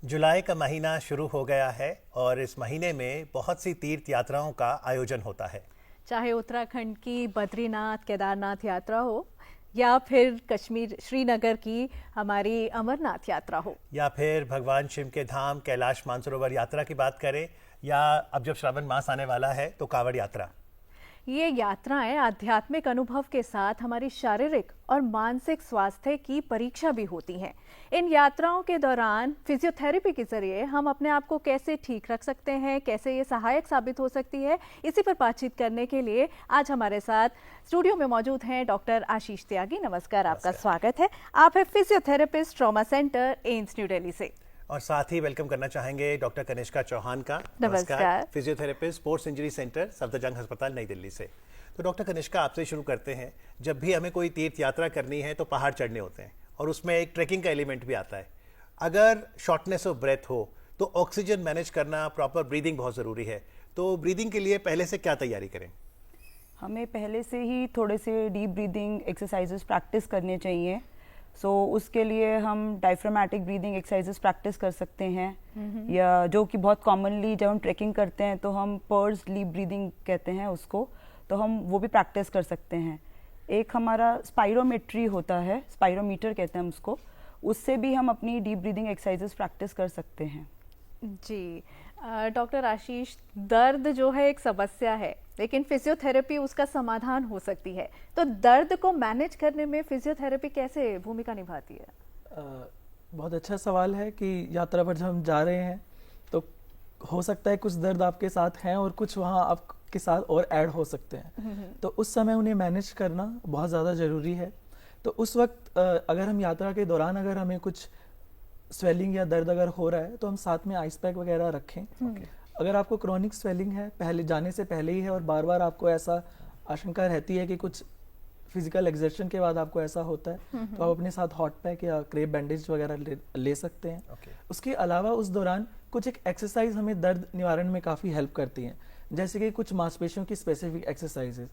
जुलाई का महीना शुरू हो गया है और इस महीने में बहुत सी तीर्थ यात्राओं का आयोजन होता है। चाहे उत्तराखंड की बद्रीनाथ केदारनाथ यात्रा हो या फिर कश्मीर श्रीनगर की हमारी अमरनाथ यात्रा हो या फिर भगवान शिव के धाम कैलाश मानसरोवर यात्रा की बात करें, या अब जब श्रावण मास आने वाला है तो कांवड़ यात्रा। ये यात्राएं आध्यात्मिक अनुभव के साथ हमारी शारीरिक और मानसिक स्वास्थ्य की परीक्षा भी होती हैं। इन यात्राओं के दौरान फिजियोथेरेपी के जरिए हम अपने आप को कैसे ठीक रख सकते हैं, कैसे ये सहायक साबित हो सकती है, इसी पर बातचीत करने के लिए आज हमारे साथ स्टूडियो में मौजूद हैं डॉक्टर आशीष त्यागी। नमस्कार, आपका स्वागत है। आप है physiotherapist, trauma centre, AIIMS new Delhi से। और साथ ही वेलकम करना चाहेंगे डॉक्टर कनिष्का चौहान का। नमस्कार। Physiotherapist, sports injury centre, Safdarjung अस्पताल, नई दिल्ली से। तो डॉक्टर कनिष्का, आपसे शुरू करते हैं। जब भी हमें कोई तीर्थ यात्रा करनी है तो पहाड़ चढ़ने होते हैं और उसमें एक ट्रैकिंग का एलिमेंट भी आता है। अगर शॉर्टनेस ऑफ ब्रेथ हो तो ऑक्सीजन मैनेज करना, प्रॉपर ब्रीदिंग बहुत ज़रूरी है। तो ब्रीदिंग के लिए पहले से क्या तैयारी करें? हमें पहले से ही थोड़े से डीप ब्रीदिंग एक्सरसाइजेस प्रैक्टिस करने चाहिए। उसके लिए हम डायफ्रामेटिक ब्रीदिंग एक्सरसाइजेस प्रैक्टिस कर सकते हैं, या जो कि बहुत कॉमनली जब हम ट्रैकिंग करते हैं तो हम पर्स डीप ब्रीदिंग कहते हैं उसको, तो हम वो भी प्रैक्टिस कर सकते हैं। एक हमारा स्पाइरोमेट्री होता है, स्पाइरोमीटर कहते हैं हम उसको, उससे भी हम अपनी डीप ब्रीदिंग एक्सरसाइजेस प्रैक्टिस कर सकते हैं। जी डॉक्टर आशीष, दर्द जो है एक समस्या है, लेकिन फिजियोथेरेपी उसका समाधान हो सकती है। तो दर्द को मैनेज करने में फिजियोथेरेपी कैसे भूमिका निभाती है? बहुत अच्छा सवाल है कि यात्रा पर जब हम जा रहे हैं तो हो सकता है कुछ दर्द आपके साथ हैं और कुछ वहाँ आपके साथ और ऐड हो सकते हैं, तो उस समय उन्हें मैनेज करना बहुत ज़्यादा ज़रूरी है। तो उस वक्त अगर हम यात्रा के दौरान अगर हमें कुछ स्वेलिंग या दर्द अगर हो रहा है तो हम साथ में आइस पैक वगैरह रखें। अगर आपको क्रॉनिक स्वेलिंग है, पहले जाने से पहले ही है और बार बार आपको ऐसा आशंका रहती है कि कुछ फिजिकल एक्सर्शन के बाद आपको ऐसा होता है, तो आप अपने साथ हॉट पैक या क्रेप बैंडेज वगैरह ले सकते हैं। उसके अलावा उस दौरान कुछ एक एक्सरसाइज हमें दर्द निवारण में काफ़ी हेल्प करती हैं, जैसे कि कुछ मांसपेशियों की स्पेसिफिक एक्सरसाइजेज।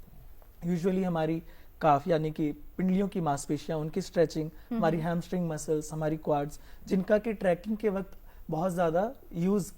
यूजुअली हमारी काफ यानी कि पिंडलियों की मांसपेशियां, उनकी स्ट्रेचिंग, हमारी हैमस्ट्रिंग मसल्स, हमारी क्वाड्स, जिनका कि ट्रैकिंग के वक्त बहुत ज़्यादा यूज़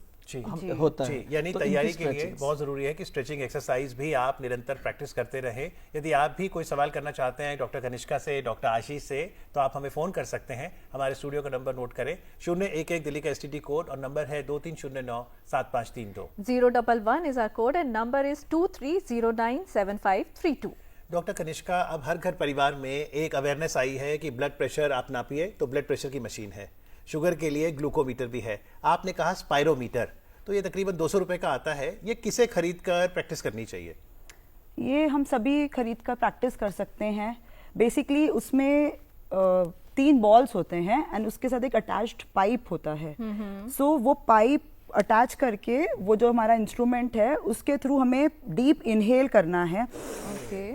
होता है। यानी तो तैयारी के लिए बहुत ज़रूरी है कि स्ट्रेचिंग एक्सरसाइज भी आप निरंतर प्रैक्टिस करते रहें। यदि आप भी कोई सवाल करना चाहते हैं डॉक्टर कनिष्का से, डॉक्टर आशीष से, तो आप हमें फ़ोन कर सकते हैं। हमारे स्टूडियो का नंबर नोट करें, 011 दिल्ली का STD कोड, और नंबर है 2309-7532। 011 is our code and number is 23097532। Doctor Kanishka, अब हर घर परिवार में एक अवेयरनेस आई है कि ब्लड प्रेशर आप नापिए तो ब्लड प्रेशर की मशीन है, शुगर के लिए ग्लूकोमीटर भी है, आपने कहा स्पाइरोमीटर, तो ये तकरीबन 200 रुपए का आता है। ये किसे खरीद कर प्रैक्टिस करनी चाहिए? ये हम सभी खरीद कर प्रैक्टिस कर सकते हैं। बेसिकली उसमें 3 बॉल्स होते हैं एंड उसके साथ एक अटैच्ड पाइप होता है। वो पाइप अटैच करके वो जो हमारा इंस्ट्रूमेंट है उसके थ्रू हमें डीप इनहेल करना है।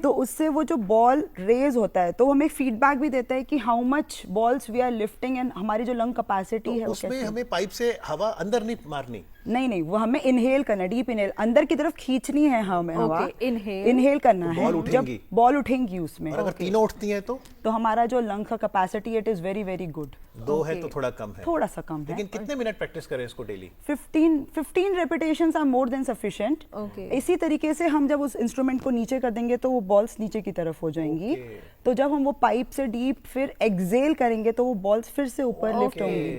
तो उससे वो जो बॉल रेज होता है तो हमें फीडबैक भी देता है कि how much balls we are lifting and हमारी जो लंग कैपेसिटी है उसमें हमें पाइप से हवा अंदर नहीं मारनी? नहीं, वो हमें इनहेल करना, डीप इनहेल, अंदर की तरफ खींचनी है हमें हवा, इनहेल करना है। जब बॉल उठेंगी उसमें, अगर तीनों उठती हैं तो हमारा जो लंग का capacity it is very very good. 2 है तो थोड़ा कम है, थोड़ा सा कम है। लेकिन कितने मिनट प्रैक्टिस करें इसको daily? 15 repetitions are more than sufficient. इसी तरीके से हम जब उस इंस्ट्रूमेंट को नीचे कर देंगे तो वो बॉल्स नीचे की तरफ हो जाएंगी। तो जब हम वो पाइप से डीप फिर एक्सेल करेंगे तो वो बॉल्स फिर से ऊपर लिफ्ट होंगी।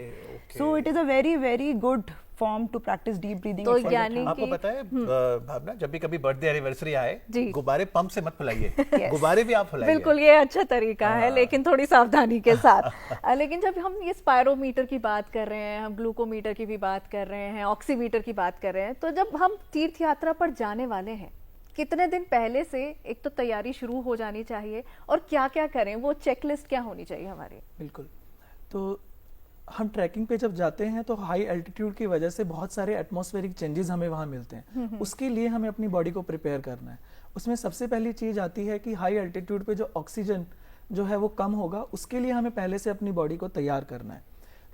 So it is a very very good form to practice deep breathing. तो यानी आपको पता है भावना, जब भी कभी बर्थडे एनिवर्सरी आए, गुब्बारे पंप से मत फुलाइए। गुब्बारे भी आप फुलाइए। बिल्कुल, ये अच्छा तरीका है, लेकिन थोड़ी सावधानी के साथ। लेकिन जब हम ये स्पायरोमीटर की बात कर रहे हैं, हम ग्लूकोमीटर की भी बात कर रहे हैं, ऑक्सीमीटर की बात कर रहे हैं, तो जब हम तीर्थ यात्रा पर जाने वाले हैं, कितने दिन पहले से एक तो तैयारी शुरू हो जानी चाहिए और क्या क्या करें, वो चेकलिस्ट क्या होनी चाहिए हमारी? बिल्कुल, तो हम ट्रैकिंग पे जब जाते हैं तो हाई एल्टीट्यूड की वजह से बहुत सारे एटमॉस्फेरिक चेंजेस हमें वहाँ मिलते हैं। उसके लिए हमें अपनी बॉडी को प्रिपेयर करना है। उसमें सबसे पहली चीज़ आती है कि हाई एल्टीट्यूड पे जो ऑक्सीजन जो है वो कम होगा, उसके लिए हमें पहले से अपनी बॉडी को तैयार करना है।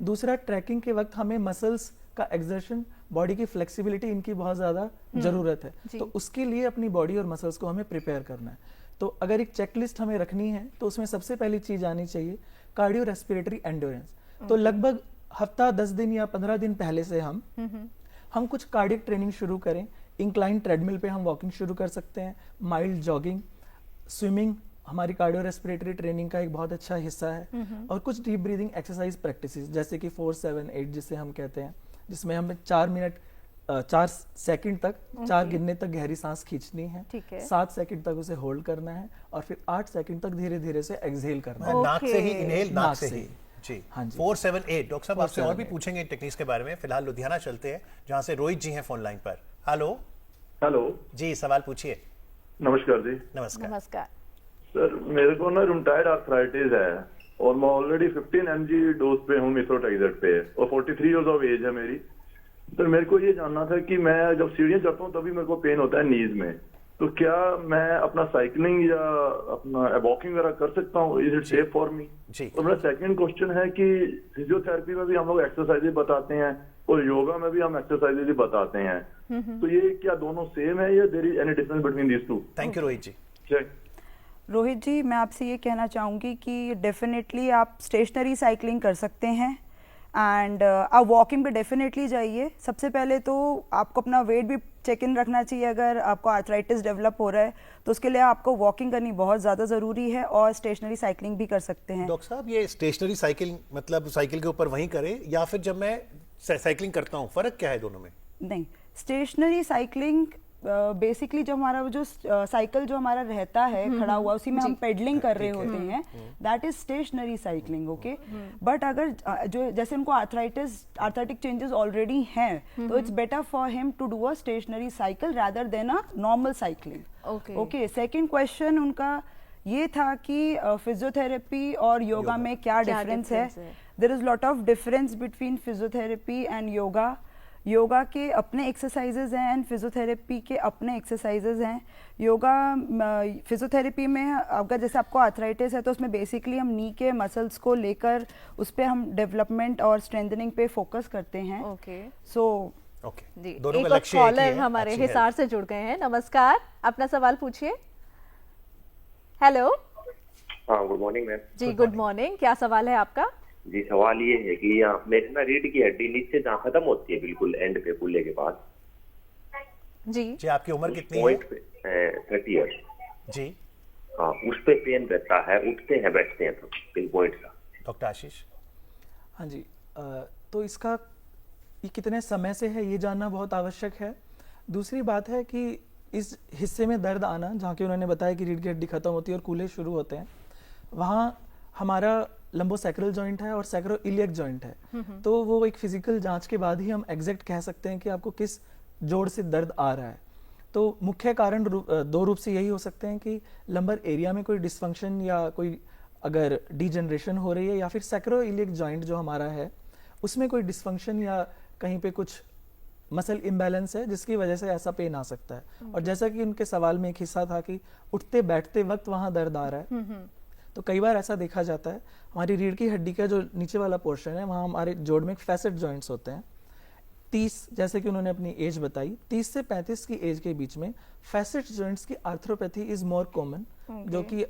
दूसरा, ट्रैकिंग के वक्त हमें मसल्स का एक्सर्शन, बॉडी की फ्लेक्सिबिलिटी, इनकी बहुत ज़्यादा ज़रूरत है, तो उसके लिए अपनी बॉडी और मसल्स को हमें प्रिपेयर करना है। तो अगर एक चेकलिस्ट हमें रखनी है तो उसमें सबसे पहली चीज़ आनी चाहिए कार्डियो रेस्पिरेटरी एंड्योरेंस। तो लगभग हफ्ता 10 दिन या 15 दिन पहले से हम कुछ कार्डियक ट्रेनिंग शुरू करें। इंक्लाइन ट्रेडमिल पे हम वॉकिंग शुरू कर सकते हैं, माइल्ड जॉगिंग, स्विमिंग हमारी कार्डियो रेस्पिरेटरी ट्रेनिंग का एक बहुत अच्छा हिस्सा है, और कुछ डीप ब्रीदिंग एक्सरसाइज प्रैक्टिसेस जैसे कि 4-7-8 जिसे हम कहते हैं, जिसमें हमें 4 सेकंड तक 4 गिनने तक गहरी सांस खींचनी है, ठीक है। 7 सेकंड तक उसे होल्ड करना है, और फिर 8 सेकंड तक धीरे धीरे से एक्सहेल करना है। नाक से ही इनहेल, नाक से ही। ही। जी हाँ जी। 4-7-8 डॉक्टर साहब आपसे और भी 4-7-8 पूछेंगे टेक्निक्स के बारे में। फिलहाल लुधियाना चलते हैं जहां से रोहित जी हैं फोन लाइन पर। हेलो हेलो जी, सवाल पूछिए। नमस्कार जी। नमस्कार। नमस्कार। सर मेरे को ना रूमेटॉइड आर्थराइटिस है और मैं ऑलरेडी 15 mg डोज पे हूँ मिथोट्रेक्सेट पे, और 43 इयर्स ऑफ एज है मेरी। सर मेरे को ये जानना था कि मैं जब सीढ़ियाँ चढ़ता हूँ तभी मेरे को पेन होता है नीज में, तो क्या मैं अपना साइकिलिंग या अपना वॉकिंग वगैरह कर सकता हूँ? Is it safe for me? जी। और मेरा सेकंड क्वेश्चन है कि फिजियोथेरेपी में भी हम लोग एक्सरसाइजेज बताते हैं और योगा में भी हम एक्सरसाइजेज बताते हैं, तो ये क्या दोनों सेम है या there is any difference between these two? Thank you Rohit ji. Rohit ji, मैं आपसे ये कहना चाहूँगी कि डेफिनेटली आप स्टेशनरी साइकिलिंग कर सकते हैं, एंड आप वॉकिंग पे डेफिनेटली जाइए। सबसे पहले तो आपको अपना वेट भी चेक इन रखना चाहिए। अगर आपको आर्थराइटिस डेवलप हो रहा है तो उसके लिए आपको वॉकिंग करनी बहुत ज़्यादा ज़रूरी है, और स्टेशनरी साइकिलिंग भी कर सकते हैं। डॉक्टर साहब ये स्टेशनरी साइकिल मतलब साइकिल के ऊपर वहीं करें या फिर जब मैं साइकिलिंग करता हूँ, फर्क क्या है दोनों में? नहीं, स्टेशनरी साइकिलिंग बेसिकली जो हमारा वो जो साइकिल जो हमारा रहता है खड़ा हुआ, उसी में हम पेडलिंग कर रहे होते हैं, that is stationary cycling. Okay, but अगर जो जैसे उनको आर्थराइटिक चेंजेस ऑलरेडी हैं, तो it's better for him to do a stationary cycle rather than a normal cycling. Okay, second question उनका ये था कि फिजियोथेरेपी और योगा में क्या डिफरेंस है। There is lot of difference between physiotherapy and yoga. Yoga के अपने एक्सरसाइजेज हैं एंड फिजियोथेरेपी के अपने एक्सरसाइजेज हैं। योगा फिजियोथेरेपी में अगर जैसे आपको आर्थराइटिस है तो उसमें बेसिकली हम नी के मसल्स को लेकर उस पर हम डेवलपमेंट और स्ट्रेंथनिंग पे फोकस करते हैं। ओके, सो ओके, जी, दोनों एक का और लक्ष्य एक ही कॉलर है, हमारे अच्छी हिसार से जुड़ गए हैं। नमस्कार, अपना सवाल पूछिए। हेलो हाँ, गुड मॉर्निंग मैम। जी, गुड मॉर्निंग। क्या सवाल है आपका? जी, सवाल ये है कि यहाँ मेरे ना रीढ़ की हड्डी नीचे जहाँ खत्म होती है बिल्कुल एंड पे पुल्ले के पास, जी जी आपकी उम्र कितनी है? पॉइंट पे 30 ईयर्स। जी हाँ, उस पे पेन रहता है, उठते हैं बैठते हैं तो पिन पॉइंट का। डॉक्टर आशीष। हाँ जी, तो इसका ये कितने समय से है ये जानना बहुत आवश्यक है। दूसरी बात है कि इस हिस्से में दर्द आना, जहाँ के उन्होंने बताया कि रीढ़ की हड्डी खत्म होती है और कूल्हे शुरू होते हैं, वहाँ हमारा लंबोसैक्रल जॉइंट है और सैक्रोइलियक जॉइंट है। तो वो एक फिजिकल जांच के बाद ही हम एग्जैक्ट कह सकते हैं कि आपको किस जोड़ से दर्द आ रहा है। तो मुख्य कारण दो रूप से यही हो सकते हैं कि लंबर एरिया में कोई डिसफंक्शन या कोई अगर डीजनरेशन हो रही है, या फिर सैक्रोइलियक जॉइंट जो हमारा है उसमें कोई डिसफंक्शन या कहीं पे कुछ मसल इम्बैलेंस है जिसकी वजह से ऐसा पेन आ सकता है। और जैसा कि उनके सवाल में एक हिस्सा था कि उठते बैठते वक्त वहां दर्द आ रहा है, तो कई बार ऐसा देखा जाता है हमारी रीढ़ की हड्डी का जो नीचे वाला पोर्शन है वहाँ हमारे जोड़ में फैसेट जॉइंट्स होते हैं। 30, जैसे कि उन्होंने अपनी एज बताई, 30 से 35 की एज के बीच में फैसेट जॉइंट्स की आर्थ्रोपैथी इज मोर कॉमन, जो कि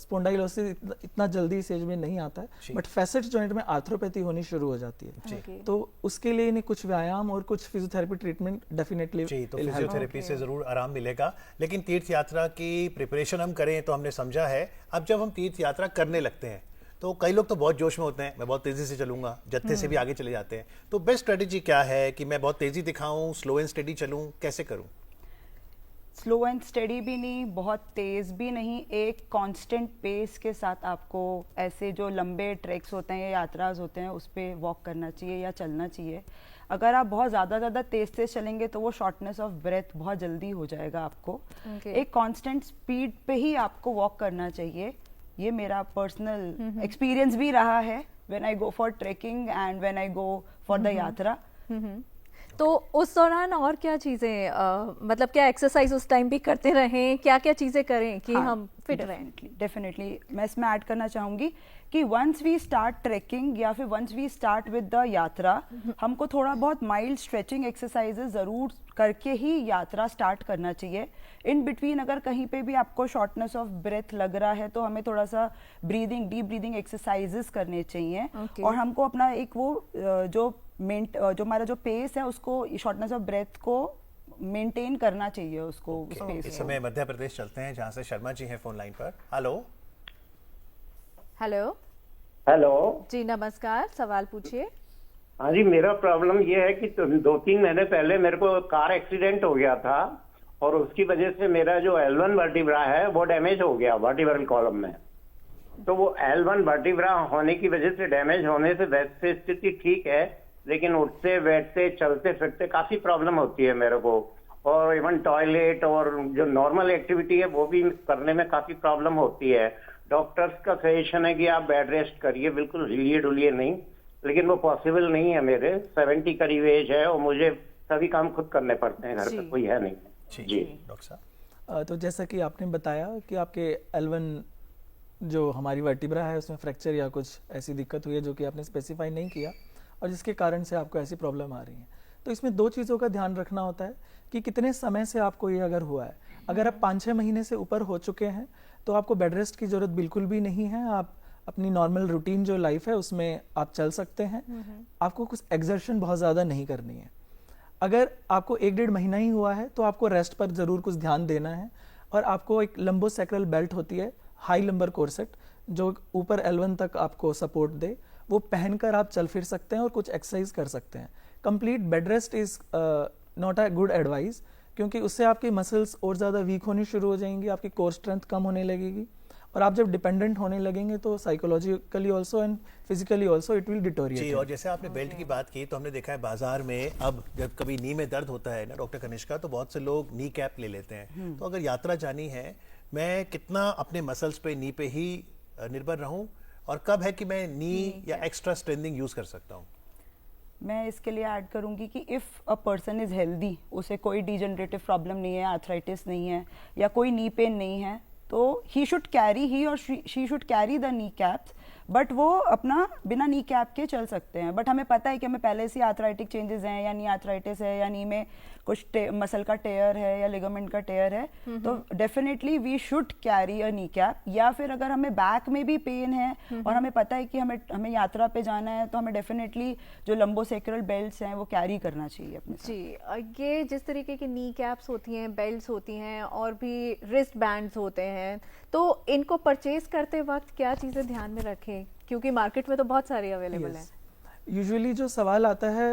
स्पोंडाइलोसिस इतना जल्दी इस एज में नहीं आता है, बट फैसेट जॉइंट में आर्थ्रोपैथी होनी शुरू हो जाती है। तो उसके लिए इन्हें कुछ व्यायाम और कुछ फिजियोथेरेपी ट्रीटमेंट डेफिनेटली जी, तो फिजियोथेरेपी से जरूर आराम मिलेगा। लेकिन तीर्थ यात्रा की प्रिपरेशन हम करें तो हमने समझा है, अब जब हम तीर्थ यात्रा करने लगते हैं तो कई लोग तो बहुत जोश में होते हैं, मैं बहुत तेजी से चलूंगा, जत्थे से भी आगे चले जाते हैं। तो बेस्ट स्ट्रेटेजी क्या है कि मैं बहुत तेजी दिखाऊं, स्लो एंड स्टेडी चलूं, कैसे करूं? स्लो एंड स्टेडी भी नहीं, बहुत तेज़ भी नहीं, एक कांस्टेंट पेस के साथ आपको ऐसे जो लंबे ट्रैक्स होते हैं या यात्राज होते हैं उस पर वॉक करना चाहिए या चलना चाहिए। अगर आप बहुत ज़्यादा तेज़ चलेंगे तो वो शॉर्टनेस ऑफ ब्रेथ बहुत जल्दी हो जाएगा आपको। एक कांस्टेंट स्पीड पे ही आपको वॉक करना चाहिए। ये मेरा पर्सनल एक्सपीरियंस भी रहा है when I go for trekking and when I go for the यात्रा। तो उस दौरान और क्या चीज़ें मतलब क्या एक्सरसाइज उस टाइम भी करते रहें, क्या क्या चीज़ें करें कि हम फिट रहें? डेफिनेटली मैं इसमें ऐड करना चाहूँगी कि वंस वी स्टार्ट ट्रैकिंग या फिर once we start with the yatra, हमको थोड़ा बहुत माइल्ड स्ट्रेचिंग एक्सरसाइजेज ज़रूर करके ही यात्रा स्टार्ट करना चाहिए। इन बिटवीन अगर कहीं पे भी आपको शॉर्टनेस ऑफ ब्रेथ लग रहा है तो हमें थोड़ा सा ब्रीदिंग, डीप ब्रीदिंग एक्सरसाइजेस करने चाहिए। और हमको अपना एक वो जो हमारा जो पेस है उसको, शॉर्टनेस ऑफ ब्रेथ को मेंटेन करना चाहिए उसको। उस पेस इस समय मध्य प्रदेश चलते हैं जहां से शर्मा जी हैं फोन लाइन पर। हेलो हेलो हेलो जी, नमस्कार, सवाल पूछिए। हाँ जी, मेरा प्रॉब्लम ये है कि 2-3 महीने पहले मेरे को कार एक्सीडेंट हो गया था और उसकी वजह से मेरा जो L1 वर्टिब्रा है वो डैमेज हो गया वर्टिब्रल कॉलम में। तो वो L1 वर्टिब्रा होने की वजह से, डैमेज होने से वैसे स्थिति ठीक है, लेकिन उठते बैठते चलते फिरते काफी प्रॉब्लम होती है मेरे को, और इवन टॉयलेट और जो नॉर्मल एक्टिविटी है वो भी करने में काफी प्रॉब्लम होती है। डॉक्टर्स का सजेशन है कि आप बेड रेस्ट करिए, बिल्कुल हिलिए डुलिए नहीं, लेकिन वो पॉसिबल नहीं है। मेरे 70 करीब एज है और मुझे सभी काम खुद करने पड़ते हैं, घर पे कोई है नहीं। जी डॉक्टर साहब, तो जैसा कि आपने बताया कि आपके L1 जो हमारी वर्टिब्रा है उसमें फ्रैक्चर या कुछ ऐसी दिक्कत हुई है जो कि आपने स्पेसिफाई नहीं किया और जिसके कारण से आपको ऐसी प्रॉब्लम आ रही है। तो इसमें 2 चीज़ों का ध्यान रखना होता है कि कितने समय से आपको ये अगर हुआ है। अगर आप 5-6 महीने से ऊपर हो चुके हैं तो आपको बेड रेस्ट की ज़रूरत बिल्कुल भी नहीं है। आप अपनी नॉर्मल रूटीन जो लाइफ है उसमें आप चल सकते हैं। आपको कुछ एक्सर्शन बहुत ज़्यादा नहीं करनी है। अगर आपको 1-1.5 महीना ही हुआ है तो आपको रेस्ट पर ज़रूर कुछ ध्यान देना है और आपको एक लंबोसेक्रल बेल्ट होती है, हाई लंबर कोर्सेट, जो ऊपर L1 तक आपको सपोर्ट दे, वो पहनकर आप चल फिर सकते हैं और कुछ एक्सरसाइज कर सकते हैं। Complete bed rest is not a good advice, क्योंकि उससे आपकी मसल्स और ज़्यादा वीक होनी शुरू हो जाएंगी, आपकी कोर स्ट्रेंथ कम होने लगेगी और आप जब डिपेंडेंट होने लगेंगे तो psychologically also and physically also it will deteriorate. जी, और जैसे आपने बेल्ट की बात की तो हमने देखा है बाजार में अब जब कभी नी में दर्द होता है ना डॉक्टर कनिष्का, तो बहुत से लोग नी कैप ले लेते हैं। तो अगर यात्रा जानी है, मैं कितना अपने मसल्स पे, नी पे ही निर्भर रहूं और कब है कि मैं नी या एक्स्ट्रा स्ट्रेंथिंग यूज कर सकता हूं? मैं इसके लिए ऐड करूंगी कि if a person is healthy, उसे कोई डिजेनरेटिव प्रॉब्लम नहीं है, आर्थराइटिस नहीं है या कोई नी पेन नहीं है, तो ही और she should carry the knee caps. But वो अपना बिना नी कैप के चल सकते हैं। बट हमें पता है कि हमें पहले से आर्थराइटिक चेंजेस हैं या नी आर्थराइटिस है या नी में कुछ मसल का टेयर है या लिगामेंट का टेयर है, तो definitely we should carry a knee cap. या फिर अगर हमें बैक में भी पेन है और हमें पता है कि हमें यात्रा पे जाना है, तो हमें डेफिनेटली जो लंबोसेक्रल बेल्ट्स हैं वो कैरी करना चाहिए अपने साथ। जी, ये जिस तरीके की नी कैप्स होती हैं, बेल्ट्स होती हैं और भी रिस्ट बैंड्स होते हैं, तो इनको परचेज करते वक्त क्या चीज़ें ध्यान में रखें, क्योंकि मार्केट में तो बहुत सारी अवेलेबल हैं। यूजुअली जो सवाल आता है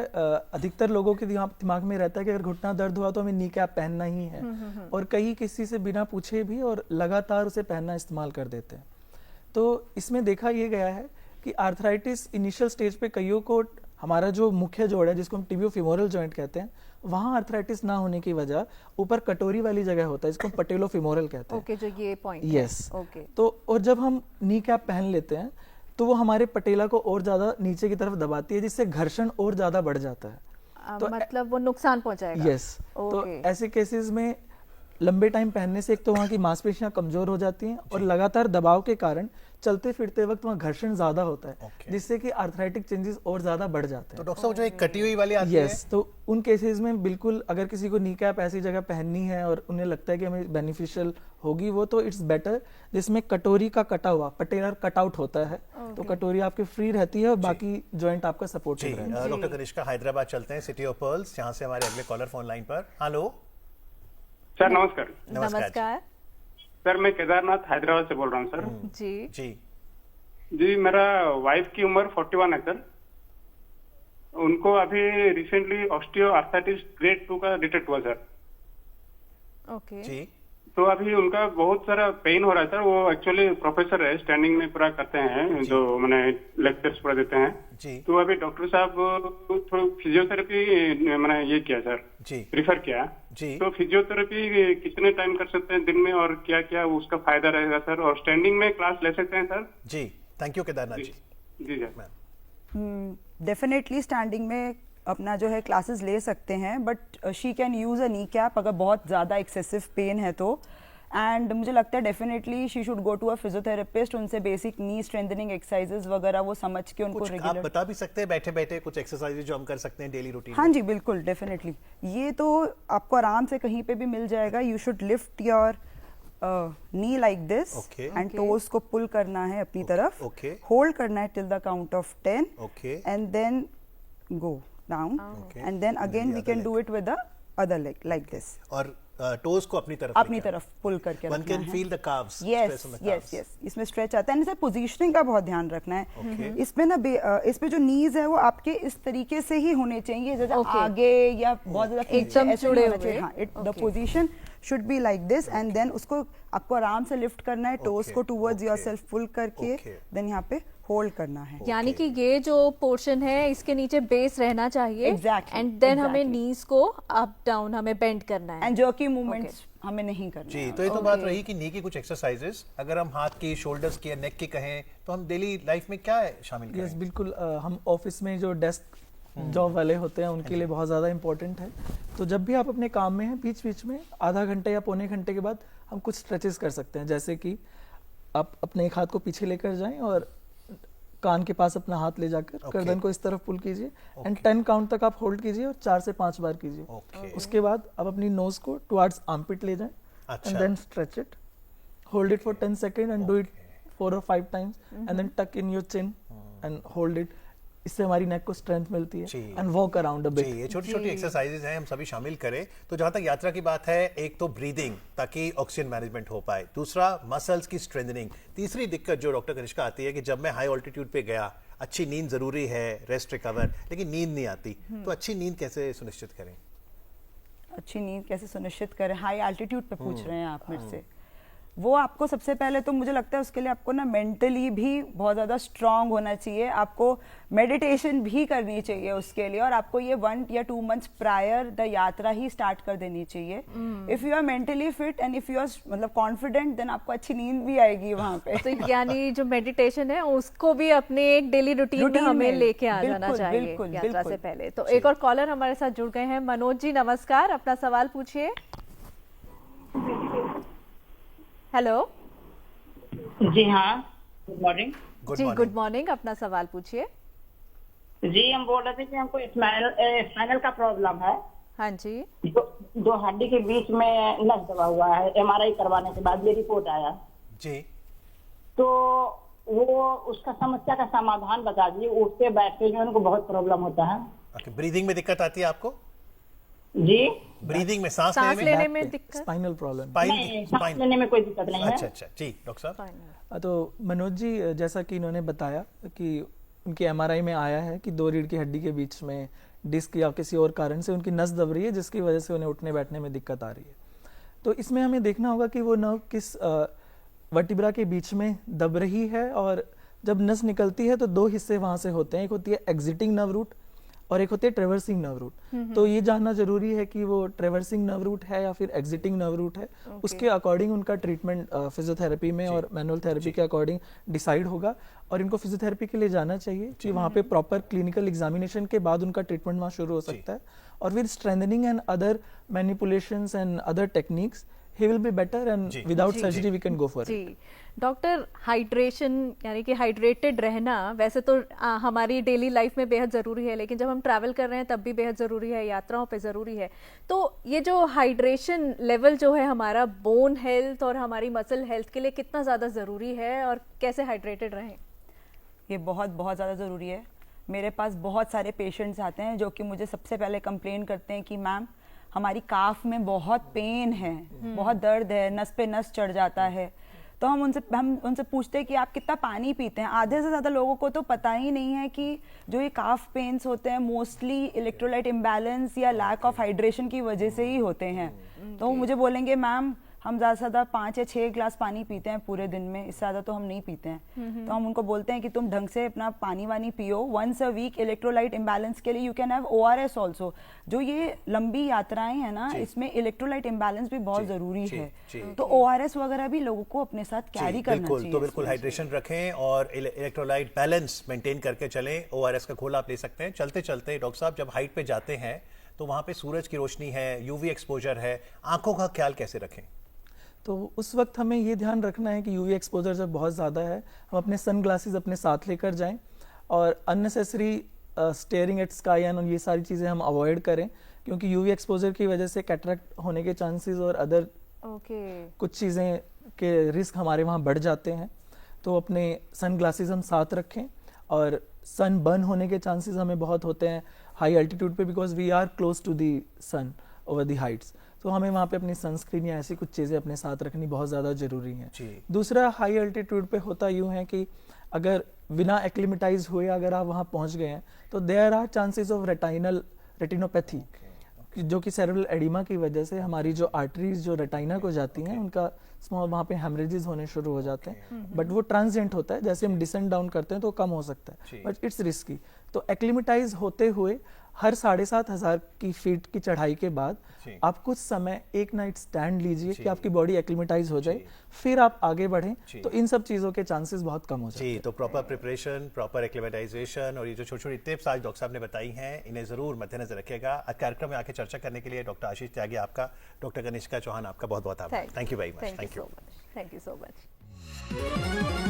अधिकतर लोगों के दिमाग में रहता है कि अगर घुटना दर्द हुआ तो हमें नी कैप पहनना ही है, और कई किसी से बिना पूछे भी और लगातार उसे पहनना इस्तेमाल कर देते हैं। तो इसमें देखा ये गया है कि आर्थराइटिस इनिशियल स्टेज पे कईयों को, हमारा जो मुख्य जोड़ है जिसको हम टिबियोफिमोरल जॉइंट कहते हैं, वहाँ आर्थराइटिस ना होने की वजह ऊपर कटोरी वाली जगह होता है जिसको हम पटेलोफिमोरल कहते हैं। ओके, जो ये पॉइंट यस। ओके, तो और जब हम नी कैप पहन लेते हैं तो वो हमारे पटेला को और ज्यादा नीचे की तरफ दबाती है, जिससे घर्षण और ज्यादा बढ़ जाता है। तो मतलब वो नुकसान पहुंचाएगा। यस। तो ऐसे केसेस में लंबे टाइम पहनने से एक तो वहाँ की मांसपेशियां कमजोर हो जाती हैं और लगातार दबाव के कारण चलते फिरते वक्त वहाँ घर्षण ज्यादा होता है, जिससे कि आर्थराइटिक चेंजेस और ज्यादा बढ़ जाते हैं। तो डॉक्टर साहब जो एक कटी हुई वाली आती है, यस, तो उन केसेस में बिल्कुल अगर किसी को नी कैप ऐसी जगह पहननी है और उन्हें लगता है कि हमें बेनिफिशियल होगी वो, तो इट्स बेटर जिसमें कटोरी का कटा हुआ पटेलर कटआउट होता है, तो कटोरी आपकी फ्री रहती है और बाकी जॉइंट आपका सपोर्टिव रहता है। डॉक्टर कनिष्का, हैदराबाद चलते हैं, सिटी ऑफ पर्ल्स, जहां से हमारे अगले कॉलर फोन लाइन पर। हेलो सर, नमस्कार। नमस्कार सर, मैं केदारनाथ हैदराबाद से बोल रहा हूँ सर। जी जी जी, मेरा वाइफ की उम्र 41 है सर। उनको अभी रिसेंटली ऑस्टियो आर्थराइटिस ग्रेड 2 का डिटेक्ट हुआ सर। ओके जी, तो अभी उनका बहुत सारा पेन हो रहा है सर। वो एक्चुअली प्रोफेसर है, स्टैंडिंग में पूरा करते हैं, जो मैंने लेक्चर्स पूरा देते हैं जी। तो अभी डॉक्टर साहब थोड़ा फिजियोथेरेपी मैंने ये किया सर, जी प्रिफर किया जी। तो फिजियोथेरेपी कितने टाइम कर सकते हैं दिन में और क्या क्या उसका फायदा रहेगा सर, और स्टैंडिंग में क्लास ले सकते हैं सर? जी, थैंक यू केदारनाथ जी। जी सर। डेफिनेटली स्टैंडिंग में अपना जो है क्लासेस ले सकते हैं, but she can use a knee cap अगर बहुत ज़्यादा एक्सेसिव पेन है तो। एंड मुझे लगता है definitely she should go to a physiotherapist, उनसे बेसिक नी स्ट्रेंथनिंग एक्सरसाइजेज वगैरह वो समझ के उनको कुछ आप रेगुलर। बता भी सकते हैं बैठे बैठे कुछ एक्सरसाइजेज जो हम कर सकते हैं डेली रूटीन हाँ जी बिल्कुल, डेफिनेटली ये तो आपको आराम से कहीं पे भी मिल जाएगा। You should lift your knee like this Okay. And toes को पुल करना है अपनी तरफ, okay. होल्ड करना है till the count of 10 Okay. And then go down Okay. And then again the we other can leg. Do it with the other leg like this. और toes को अपनी तरफ अपनी तरफ पुल करके वन रखना कैन है। Feel the calves yes yes yes, इसमें स्ट्रेच आता है। एंड इसे पोजीशनिंग का बहुत ध्यान रखना है। Okay. इसमें ना इसमें जो नीज है वो आपके इस तरीके से ही होने चाहिए, जैसे Okay. आगे या बहुत ज्यादा पीछे एकदम ऐसे जुड़े नहीं होना हुए। चाहिए। हाँ, the Okay. Position should be like this and then उसको आपको आराम से लिफ्ट करना है, टोज Okay. को टुवर्ड्स Okay. योरसेल्फ पुल करके Okay. देन यहाँ पे होल्ड करना है। यानी कि ये जो पोर्शन है इसके नीचे बेस रहना चाहिए Exactly, एंड देन हमें exactly. नीज को अप डाउन हमें बेंड करना है। एंड जर्की मूवमेंट्स हमें नहीं करना जी, है। तो ये तो बात रही कि नी की कुछ एक्सरसाइजेस, अगर हम हाथ की, शोल्डर्स की या नेक की कहें तो हम डेली लाइफ में क्या शामिल यस करें? बिल्कुल, हम ऑफिस में जो डेस्क जॉब वाले होते हैं उनके लिए बहुत ज़्यादा इंपॉर्टेंट है। तो जब भी आप अपने काम में हैं, बीच बीच में आधा घंटे या पौने घंटे के बाद हम कुछ स्ट्रेचेस कर सकते हैं, जैसे कि आप अपने एक हाथ को पीछे लेकर जाएं और कान के पास अपना हाथ ले जाकर Okay. गर्दन को इस तरफ पुल कीजिए एंड 10 काउंट तक आप होल्ड कीजिए और 4 से 5 बार कीजिए। Okay. उसके बाद आप अपनी नोज को टुवर्ड्स आर्मपिट ले जाएं अच्छा। And then stretch it, hold it for 10 second and do it 4 or 5 times and then tuck in your chin and hold it. इससे हमारी नेक को स्ट्रेंथ मिलती है जी। एंड वॉक अराउंड अ जी, बिट। ये छोटी छोटी एक्सरसाइजेज हैं, हम सभी शामिल करें। तो जहां तक यात्रा की बात है, एक तो ब्रीदिंग ताकि ऑक्सीजन मैनेजमेंट हो पाए, दूसरा मसल्स की स्ट्रेंथनिंग, तीसरी दिक्कत जो डॉक्टर कनिष्का आती है कि जब मैं हाई ऑल्टीट्यूड पे गया, अच्छी नींद जरूरी है, रेस्ट रिकवर, लेकिन नींद नहीं आती, तो अच्छी नींद कैसे सुनिश्चित करें? अच्छी नींद कैसे सुनिश्चित करें, हाई एल्टीट्यूड पे पूछ रहे हैं आप मेरे से। वो आपको सबसे पहले तो मुझे लगता है उसके लिए आपको ना मेंटली भी बहुत ज़्यादा स्ट्रांग होना चाहिए, आपको मेडिटेशन भी करनी चाहिए उसके लिए, और आपको ये 1 या 2 मंथ्स प्रायर द यात्रा ही स्टार्ट कर देनी चाहिए। If you are mentally fit and if you are मतलब कॉन्फिडेंट, देन आपको अच्छी नींद भी आएगी वहाँ पे। तो यानी जो मेडिटेशन है उसको भी अपने एक डेली रूटीन में हमें लेके आ जाना बिल्कुल, चाहिए बिल्कुल, यात्रा बिल्कुल। से पहले। तो एक और कॉलर हमारे साथ जुड़ गए हैं। मनोज जी नमस्कार, अपना सवाल पूछिए। हेलो जी हाँ, गुड मॉर्निंग। जी, गुड मॉर्निंग, अपना सवाल पूछिए। जी हम बोल रहे थे कि हमको स्पाइनल का प्रॉब्लम है। हाँ जी, दो हड्डी के बीच में नस दबा हुआ है। एमआरआई करवाने के बाद ये रिपोर्ट आया। जी, तो वो उसका समस्या का समाधान बता दीजिए। उठते बैठते जो उनको बहुत प्रॉब्लम होता है। ब्रीदिंग में दिक्कत आती है आपको? जी ब्रीदिंग में, सांस सांस लेने में? लेने में दिक्कत? Spinal problem. नहीं, सांस लेने में कोई दिक्कत नहीं है। अच्छा अच्छा, जी डॉक्टर साहब। तो मनोज जी, जैसा कि इन्होंने बताया कि उनकी एमआरआई में आया है कि 2 रीढ़ की हड्डी के बीच में डिस्क या किसी और कारण से उनकी नस दब रही है, जिसकी वजह से उन्हें उठने बैठने में दिक्कत आ रही है। तो इसमें हमें देखना होगा कि वो नर्व किस वर्टिब्रा के बीच में दब रही है, और जब नस निकलती है तो 2 हिस्से वहां से होते हैं, एक होती है एग्जिटिंग नर्व रूट और एक होती है ट्रेवर्सिंग नर्व रूट। तो ये जानना जरूरी है कि वो ट्रेवर्सिंग नर्व रूट है या फिर एग्जिटिंग नर्व रूट है। उसके अकॉर्डिंग उनका ट्रीटमेंट फिजियोथेरेपी में और मैनुअल थेरेपी के अकॉर्डिंग डिसाइड होगा, और इनको फिजियोथेरेपी के लिए जाना चाहिए कि वहाँ पे प्रॉपर क्लिनिकल एग्जामिनेशन के बाद उनका ट्रीटमेंट वहाँ शुरू हो सकता है, और with strengthening and other manipulations and other techniques he will be better and without surgery we can go for it. जी डॉक्टर, हाइड्रेशन यानी कि हाइड्रेटेड रहना वैसे तो हमारी डेली लाइफ में बेहद ज़रूरी है, लेकिन जब हम ट्रैवल कर रहे हैं तब भी बेहद ज़रूरी है, यात्राओं पे ज़रूरी है। तो ये जो हाइड्रेशन लेवल जो है हमारा बोन हेल्थ और हमारी मसल हेल्थ के लिए कितना ज़्यादा ज़रूरी है, और कैसे हाइड्रेटेड रहें? ये बहुत बहुत ज़्यादा ज़रूरी है। मेरे पास बहुत सारे पेशेंट्स आते हैं जो कि मुझे सबसे पहले कंप्लेन करते हैं कि मैम हमारी काफ में बहुत पेन है, बहुत दर्द है, नस पे नस चढ़ जाता है। तो हम उनसे पूछते हैं कि आप कितना पानी पीते हैं। आधे से ज़्यादा लोगों को तो पता ही नहीं है कि जो ये काफ पेन्स होते हैं मोस्टली इलेक्ट्रोलाइट इम्बैलेंस या लैक ऑफ हाइड्रेशन की वजह से ही होते हैं। तो वो मुझे बोलेंगे मैम हम ज़्यादा से ज़्यादा 5 या 6 ग्लास पानी पीते हैं पूरे दिन में, इससे ज़्यादा तो हम नहीं पीते हैं। तो हम उनको बोलते हैं कि तुम ढंग से अपना पानी वानी पियो। Once a week electrolyte imbalance के लिए you can have ORS also. जो ये लंबी यात्राएं हैं ना, इसमें इलेक्ट्रोलाइट इम्बैलेंस भी बहुत ज़रूरी है, तो ORS वगैरह भी लोगों को अपने साथ कैरी करना चाहिए। तो बिल्कुल हाइड्रेशन रखें और इलेक्ट्रोलाइट बैलेंस मेंटेन करके चलें। ORS का घोल आप ले सकते हैं। चलते चलते डॉक्टर साहब, जब हाइट पे जाते हैं तो वहाँ पे सूरज की रोशनी है, UV एक्सपोजर है, आंखों का ख्याल कैसे रखें? तो उस वक्त हमें ये ध्यान रखना है कि UV एक्सपोजर जब बहुत ज़्यादा है, हम अपने सन ग्लासेस अपने साथ लेकर जाएं और अननेसेसरी स्टेयरिंग एट स्काई और ये सारी चीज़ें हम अवॉइड करें, क्योंकि UV एक्सपोजर की वजह से कैटरेक्ट होने के चांसेस और अदर कुछ चीज़ें के रिस्क हमारे वहाँ बढ़ जाते हैं। तो अपने सन ग्लासेस हम साथ रखें और सन बर्न होने के चांसेस हमें बहुत होते हैं हाई एल्टीट्यूड पे, because we are close to the sun over the heights. तो हमें वहाँ पे अपनी सनस्क्रीन या ऐसी कुछ चीज़ें अपने साथ रखनी बहुत ज़्यादा ज़रूरी है। दूसरा, हाई एल्टीट्यूड पे होता यूँ है कि अगर बिना एक्लिमेटाइज हुए अगर आप वहाँ पहुँच गए हैं तो there are chances of retinopathy, जो कि सेरेब्रल एडिमा की वजह से हमारी जो आर्टरीज जो रेटाइना को जाती हैं उनका स्मॉल वहाँ पे हेमरेजेस होने शुरू हो जाते हैं। बट वो ट्रांजिएंट होता है, जैसे हम डिसेंड डाउन करते हैं तो कम हो सकता है, बट इट्स रिस्की। तो एक्लिमेटाइज होते हुए हर 7,500 की फीट की चढ़ाई के बाद आप कुछ समय एक नाइट स्टैंड लीजिए कि आपकी बॉडी एक्लिमेटाइज हो जाए, फिर आप आगे बढ़ें, तो इन सब चीज़ों के चांसेस बहुत कम हो जाते हैं। तो प्रॉपर प्रिपरेशन, प्रॉपर एक्लिमेटाइजेशन और ये जो छोटी छोटी टिप्स आज डॉक्टर साहब ने बताई हैं, इन्हें ज़रूर मद्देनजर रखिएगा। आज कार्यक्रम में आके चर्चा करने के लिए डॉक्टर आशीष त्यागी आपका, डॉक्टर कनिष्का चौहान आपका बहुत बहुत आभार। Thank you very much. Thank you so much.